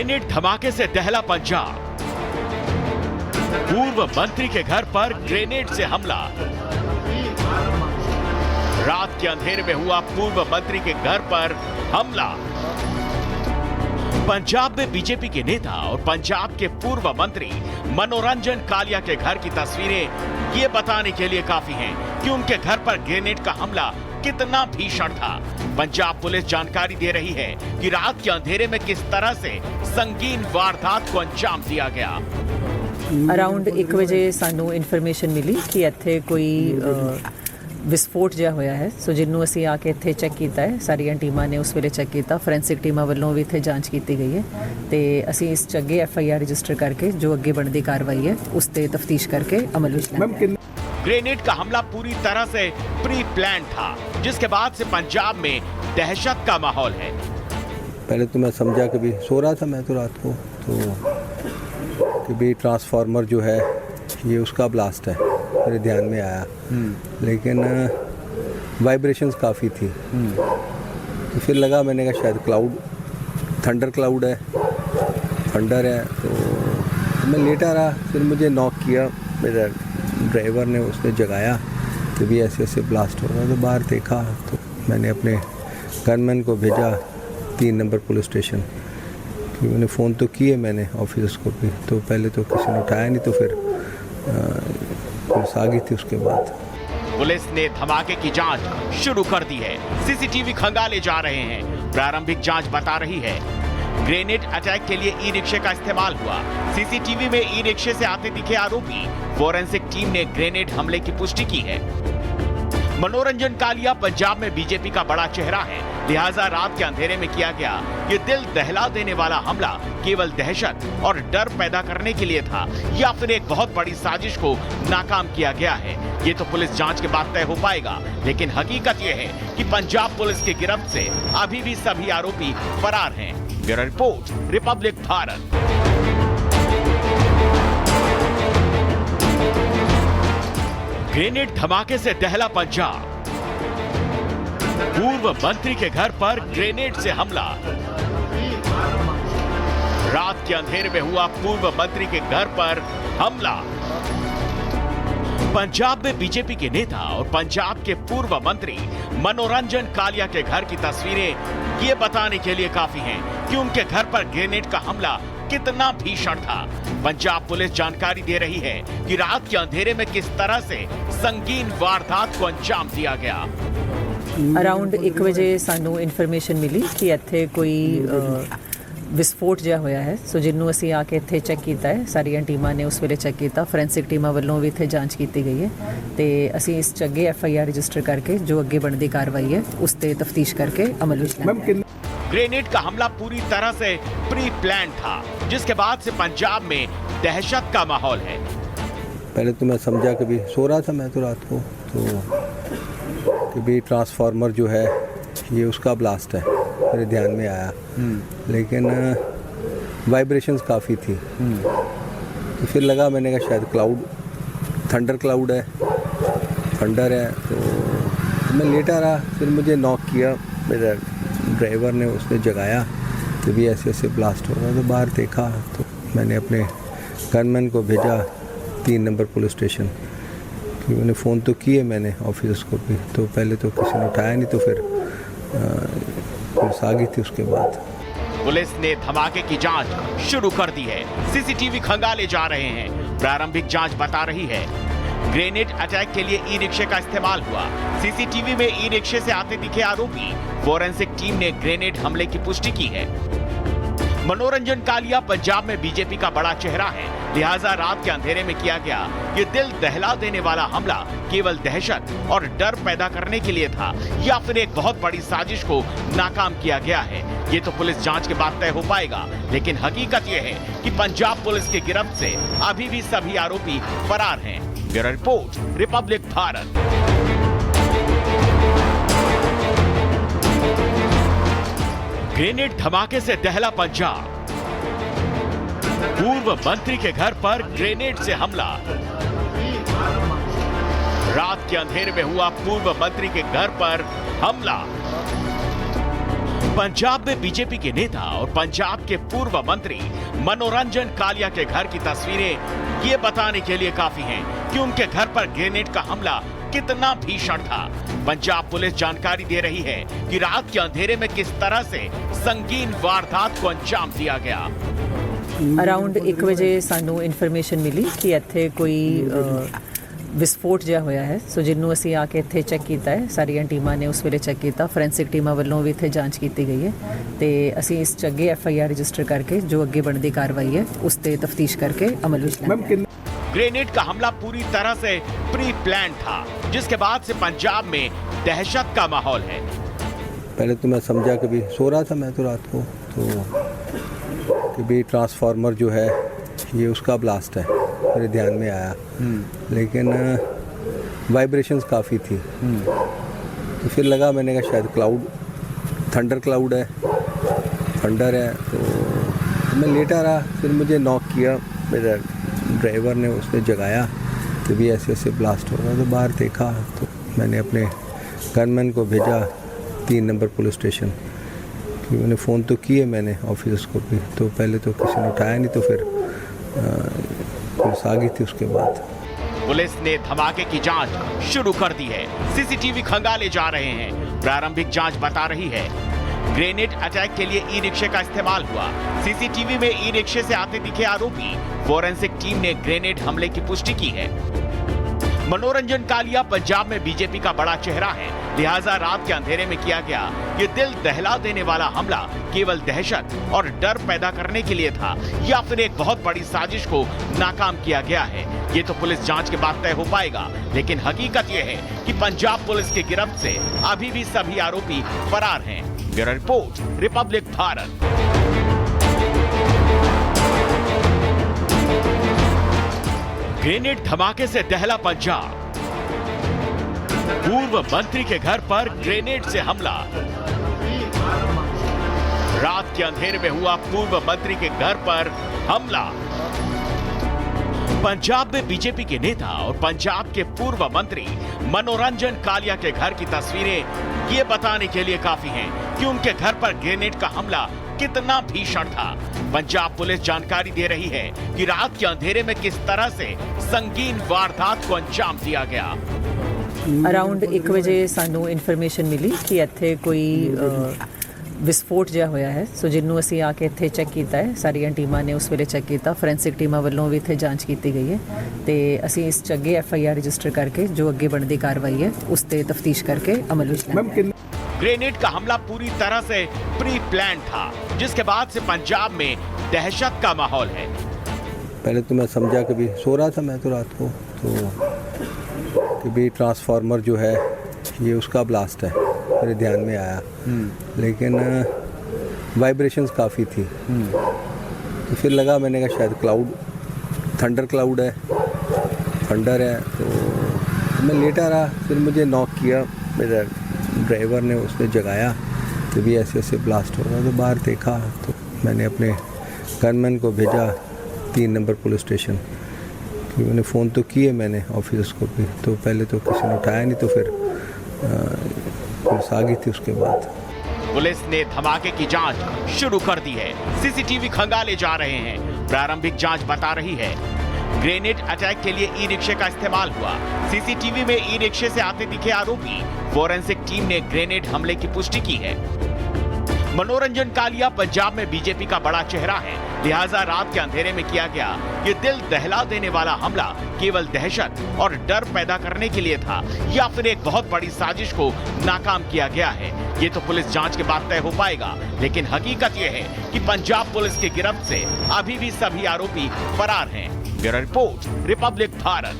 Grenade धमाके से दहला पंजाब। पूर्व मंत्री के घर पर ग्रेनेड से हमला। रात के अंधेरे में हुआ पूर्व मंत्री के घर पर हमला। पंजाब में बीजेपी के नेता और पंजाब के पूर्व मंत्री मनोरंजन कालिया के घर की तस्वीरें ये बताने के लिए काफी हैं कि उनके घर पर ग्रेनेड का हमला कितना भीषण था। पंजाब पुलिस जानकारी दे रही है कि रात के अंधेरे में किस तरह से संगीन वारदात को अंजाम दिया गया। अराउंड 1 वजे सानू इन्फॉर्मेशन मिली कि ਇੱਥੇ ਕੋਈ विस्फोट ਜਿਹਾ ਹੋਇਆ ਹੈ। ਸੋ ਜਿਹਨੂੰ ਅਸੀਂ ਆ ਕੇ ਇੱਥੇ ਚੈੱਕ ਕੀਤਾ ਹੈ, ਸਾਰੀਆਂ ਟੀਮਾਂ ਨੇ ਉਸ ਵੇਲੇ ਚੈੱਕ ਕੀਤਾ। ਫੋਰੈਂਸਿਕ ਟੀਮਾਂ ਵੱਲੋਂ ਵੀ ਇੱਥੇ ਜਾਂਚ ਕੀਤੀ ਗਈ ਹੈ ਤੇ ਅਸੀਂ ਇਸ 'ਚ ਅੱਗੇ FIR ਰਜਿਸਟਰ ਕਰਕੇ ਜੋ ਅੱਗੇ ਬਣਦੀ ਕਾਰਵਾਈ ਹੈ ਉਸ ਤੇ ਤਫਤੀਸ਼ ਕਰਕੇ ਅਮਲ ਵਿੱਚ ਲਿਆਂਗੇ। ग्रेनेड का हमला पूरी तरह से प्री प्लान था, जिसके बाद से पंजाब में दहशत का माहौल है। पहले तो मैं समझा कि भी सो रहा था मैं तो रात को, तो कि भी ट्रांसफार्मर जो है ये उसका ब्लास्ट है, मेरे ध्यान में आया। लेकिन वाइब्रेशंस काफ़ी थी, तो फिर लगा, मैंने कहा शायद क्लाउड, थंडर क्लाउड है, थंडर है। तो मैं लेटा रहा, फिर मुझे नॉक किया मेरा ड्राइवर ने, उसने जगाया कि भी ऐसे ऐसे ब्लास्ट हो रहा है। तो बाहर देखा तो मैंने अपने गनमैन को भेजा 3 नंबर पुलिस स्टेशन, कि मैंने फ़ोन तो किए मैंने ऑफिसर्स को भी, तो पहले तो किसी ने उठाया नहीं, तो फिर पुलिस आ गई थी उसके बाद। पुलिस ने धमाके की जांच शुरू कर दी है। सीसीटीवी खंगाले जा रहे हैं। प्रारंभिक जांच बता रही है ग्रेनेड अटैक के लिए ई रिक्शे का इस्तेमाल हुआ। सीसीटीवी में ई रिक्शे से आते दिखे आरोपी। फोरेंसिक टीम ने ग्रेनेड हमले की पुष्टि की है। मनोरंजन कालिया पंजाब में बीजेपी का बड़ा चेहरा है, लिहाजा रात के अंधेरे में किया गया ये दिल दहला देने वाला हमला केवल दहशत और डर पैदा करने के लिए था, या फिर एक बहुत बड़ी साजिश को नाकाम किया गया है, ये तो पुलिस जांच के बाद तय हो पाएगा। लेकिन हकीकत ये है कि पंजाब पुलिस की गिरफ्त से अभी भी सभी आरोपी फरार हैं। Bureau report, Republic Bharat. Grenade धमाके से दहला पंजाब। पूर्व मंत्री के घर पर ग्रेनेड से हमला। रात के अंधेरे में हुआ पूर्व मंत्री के घर पर हमला। पंजाब में बीजेपी के नेता और पंजाब के पूर्व मंत्री मनोरंजन कालिया के घर की तस्वीरें ये बताने के लिए काफी हैं कि उनके घर पर ग्रेनेड का हमला कितना भीषण था। पंजाब पुलिस जानकारी दे रही है कि रात के अंधेरे में किस तरह से संगीन वारदात को अंजाम दिया गया। ਅਰਾਊਂਡ 1 ਵਜੇ ਸਾਨੂੰ ਇਨਫੋਰਮੇਸ਼ਨ ਮਿਲੀ ਕਿ ਇੱਥੇ ਕੋਈ ਵਿਸਫੋਟ ਜਿਹਾ ਹੋਇਆ ਹੈ। ਸੋ ਜਿਹਨੂੰ ਅਸੀਂ ਆ ਕੇ ਇੱਥੇ ਚੈੱਕ ਕੀਤਾ ਹੈ, ਸਾਰੀਆਂ ਟੀਮਾਂ ਨੇ ਉਸ ਵੇਲੇ ਚੈੱਕ ਕੀਤਾ। ਫੋਰੈਂਸਿਕ ਟੀਮਾਂ ਵੱਲੋਂ ਵੀ ਇੱਥੇ ਜਾਂਚ ਕੀਤੀ ਗਈ ਹੈ ਤੇ ਅਸੀਂ ਇਸ 'ਚ ਅੱਗੇ FIR ਰਜਿਸਟਰ ਕਰਕੇ ਜੋ ਅੱਗੇ ਬਣਦੀ ਕਾਰਵਾਈ ਹੈ ਉਸ ਤੇ ਤਫਤੀਸ਼ ਕਰਕੇ ਅਮਲ ਵਿੱਚ ਲਿਆਂਗੇ। ग्रेनेड का हमला पूरी तरह से प्री प्लान था, जिसके बाद से पंजाब में दहशत का माहौल है। पहले तो मैं समझा कि भी सो रहा था मैं तो रात को, तो कि भी ट्रांसफार्मर जो है ये उसका ब्लास्ट है, मेरे ध्यान में आया। लेकिन वाइब्रेशंस काफ़ी थी, तो फिर लगा, मैंने कहा शायद क्लाउड, थंडर क्लाउड है, थंडर है। तो मैं लेटा रहा, फिर मुझे नॉक किया मेरा ड्राइवर ने, उसने जगाया कि भी ऐसे ऐसे ब्लास्ट हो रहा है। तो बाहर देखा तो मैंने अपने गनमैन को भेजा 3 नंबर पुलिस स्टेशन, कि मैंने फ़ोन तो किए मैंने ऑफिसर्स को भी, तो पहले तो किसी ने उठाया नहीं, तो फिर पुलिस आ गई थी उसके बाद। पुलिस ने धमाके की जांच शुरू कर दी है। सीसीटीवी खंगाले जा रहे हैं। प्रारंभिक जांच बता रही है ग्रेनेड अटैक के लिए ई रिक्शे का इस्तेमाल हुआ। सीसीटीवी में ई रिक्शे से आते दिखे आरोपी। फोरेंसिक टीम ने ग्रेनेड हमले की पुष्टि की है। मनोरंजन कालिया पंजाब में बीजेपी का बड़ा चेहरा है, लिहाजा रात के अंधेरे में किया गया ये दिल दहला देने वाला हमला केवल दहशत और डर पैदा करने के लिए था, या फिर एक बहुत बड़ी साजिश को नाकाम किया गया है, ये तो पुलिस जांच के बाद तय हो पाएगा। लेकिन हकीकत ये है कि पंजाब पुलिस की गिरफ्त से अभी भी सभी आरोपी फरार हैं। Bureau report, Republic Bharat. Grenade धमाके से दहला पंजाब। पूर्व मंत्री के घर पर ग्रेनेड से हमला। रात के अंधेरे में हुआ पूर्व मंत्री के घर पर हमला। पंजाब में बीजेपी के नेता और पंजाब के पूर्व मंत्री मनोरंजन कालिया के घर की तस्वीरें ये बताने के लिए काफी हैं कि उनके घर पर ग्रेनेड का हमला कितना भीषण था। पंजाब पुलिस जानकारी दे रही है कि रात के अंधेरे में किस तरह से संगीन वारदात को अंजाम दिया गया। ਅਰਾਊਂਡ 1 ਵਜੇ ਸਾਨੂੰ ਇਨਫੋਰਮੇਸ਼ਨ ਮਿਲੀ ਕਿ ਇੱਥੇ ਕੋਈ ਵਿਸਫੋਟ ਜਿਹਾ ਹੋਇਆ ਹੈ। ਸੋ ਜਿਹਨੂੰ ਅਸੀਂ ਆ ਕੇ ਇੱਥੇ ਚੈੱਕ ਕੀਤਾ ਹੈ, ਸਾਰੀਆਂ ਟੀਮਾਂ ਨੇ ਉਸ ਵੇਲੇ ਚੈੱਕ ਕੀਤਾ, ਫੋਰੈਂਸਿਕ ਟੀਮਾਂ ਵੱਲੋਂ ਵੀ ਇੱਥੇ ਜਾਂਚ ਕੀਤੀ ਗਈ ਹੈ ਤੇ ਅਸੀਂ ਇਸ 'ਚ ਅੱਗੇ FIR ਰਜਿਸਟਰ ਕਰਕੇ ਜੋ ਅੱਗੇ ਬਣਦੀ ਕਾਰਵਾਈ ਹੈ ਉਸ ਤੇ ਤਫਤੀਸ਼ ਕਰਕੇ ਅਮਲ ਵਿੱਚ ਲਿਆਂਗੇ। ग्रेनेड का हमला पूरी तरह से प्री प्लान था, जिसके बाद से पंजाब में दहशत का माहौल है। पहले तो मैं समझा कि भी सो रहा था मैं तो रात को, तो कि भी ट्रांसफार्मर जो है ये उसका ब्लास्ट है, मेरे ध्यान में आया। लेकिन वाइब्रेशंस काफ़ी थी, तो फिर लगा, मैंने कहा शायद थंडर क्लाउड है, थंडर है। तो मैं लेटा रहा, फिर मुझे नॉक किया मेरा ड्राइवर ने, उसने जगाया कि भी ऐसे ऐसे ब्लास्ट हो रहा है। तो बाहर देखा तो मैंने अपने गनमैन को भेजा 3 नंबर पुलिस स्टेशन, कि मैंने फ़ोन तो किए मैंने ऑफिसर्स को भी, तो पहले तो किसी ने उठाया नहीं, तो फिर पुलिस आ गई थी उसके बाद। पुलिस ने धमाके की जांच शुरू कर दी है। CCTV खंगाले जा रहे हैं। प्रारंभिक जांच बता रही है ग्रेनेड अटैक के लिए ई-रिक्शे का इस्तेमाल हुआ। CCTV में ई-रिक्शे से आते दिखे आरोपी। फोरेंसिक टीम ने ग्रेनेड हमले की पुष्टि की है। मनोरंजन कालिया पंजाब में बीजेपी का बड़ा चेहरा है, लिहाजा रात के अंधेरे में किया गया ये दिल दहला देने वाला हमला केवल दहशत और डर पैदा करने के लिए था, या फिर एक बहुत बड़ी साजिश को नाकाम किया गया है, ये तो पुलिस जांच के बाद तय हो पाएगा। लेकिन हकीकत ये है कि पंजाब पुलिस की गिरफ्त से अभी भी सभी आरोपी फरार हैं। Bureau report, Republic Bharat. Grenade धमाके से दहला पंजाब। पूर्व मंत्री के घर पर ग्रेनेड से हमला। रात के अंधेरे में हुआ पूर्व मंत्री के घर पर हमला। पंजाब में बीजेपी के नेता और पंजाब के पूर्व मंत्री मनोरंजन कालिया के घर की तस्वीरें ये बताने के लिए काफी हैं कि उनके घर पर ग्रेनेड का हमला कितना भीषण था। पंजाब पुलिस जानकारी दे रही है कि रात के अंधेरे में किस तरह से संगीन वारदात को अंजाम दिया गया। ਅਰਾਊਂਡ 1 ਵਜੇ ਸਾਨੂੰ ਇਨਫੋਰਮੇਸ਼ਨ ਮਿਲੀ ਕਿ ਇੱਥੇ ਕੋਈ ਵਿਸਫੋਟ ਜਿਹਾ ਹੋਇਆ ਹੈ। ਸੋ ਜਿਹਨੂੰ ਅਸੀਂ ਆ ਕੇ ਇੱਥੇ ਚੈੱਕ ਕੀਤਾ ਹੈ, ਸਾਰੀਆਂ ਟੀਮਾਂ ਨੇ ਉਸ ਵੇਲੇ ਚੈੱਕ ਕੀਤਾ, ਫੋਰੈਂਸਿਕ ਟੀਮਾਂ ਵੱਲੋਂ ਵੀ ਇੱਥੇ ਜਾਂਚ ਕੀਤੀ ਗਈ ਹੈ ਤੇ ਅਸੀਂ ਇਸ 'ਚ ਅੱਗੇ FIR ਰਜਿਸਟਰ ਕਰਕੇ ਜੋ ਅੱਗੇ ਬਣਦੀ ਕਾਰਵਾਈ ਹੈ ਉਸ ਤੇ ਤਫਤੀਸ਼ ਕਰਕੇ ਅਮਲ ਵਿੱਚ ਲਿਆਂਗੇ। ग्रेनेड का हमला पूरी तरह से प्री प्लान था, जिसके बाद से पंजाब में दहशत का माहौल है। पहले तो मैं समझा कि भी सो रहा था मैं तो रात को, तो कि भी ट्रांसफार्मर जो है ये उसका ब्लास्ट है, मेरे ध्यान में आया। लेकिन वाइब्रेशंस काफ़ी थी, तो फिर लगा, मैंने कहा शायद थंडर क्लाउड है, थंडर है। तो मैं लेटा रहा, फिर मुझे नॉक किया मेरा ड्राइवर ने, उसने जगाया कि भी ऐसे ऐसे ब्लास्ट हो रहा है। तो बाहर देखा तो मैंने अपने गनमैन को भेजा 3 नंबर पुलिस स्टेशन, कि मैंने फ़ोन तो किए मैंने ऑफिसर्स को भी, तो पहले तो किसी ने उठाया नहीं, तो फिर पुलिस आ गई थी उसके बाद। पुलिस ने धमाके की जांच शुरू कर दी है। CCTV खंगाले जा रहे हैं। प्रारंभिक जांच बता रही है ग्रेनेड अटैक के लिए ई-रिक्शे का इस्तेमाल हुआ। CCTV में ई-रिक्शे से आते दिखे आरोपी। फोरेंसिक टीम ने ग्रेनेड हमले की पुष्टि की है। मनोरंजन कालिया पंजाब में बीजेपी का बड़ा चेहरा है, लिहाजा रात के अंधेरे में किया गया ये दिल दहला देने वाला हमला केवल दहशत और डर पैदा करने के लिए था, या फिर एक बहुत बड़ी साजिश को नाकाम किया गया है, ये तो पुलिस जांच के बाद तय हो पाएगा। लेकिन हकीकत ये है कि पंजाब पुलिस की गिरफ्त से अभी भी सभी आरोपी फरार हैं। Bureau report, Republic Bharat.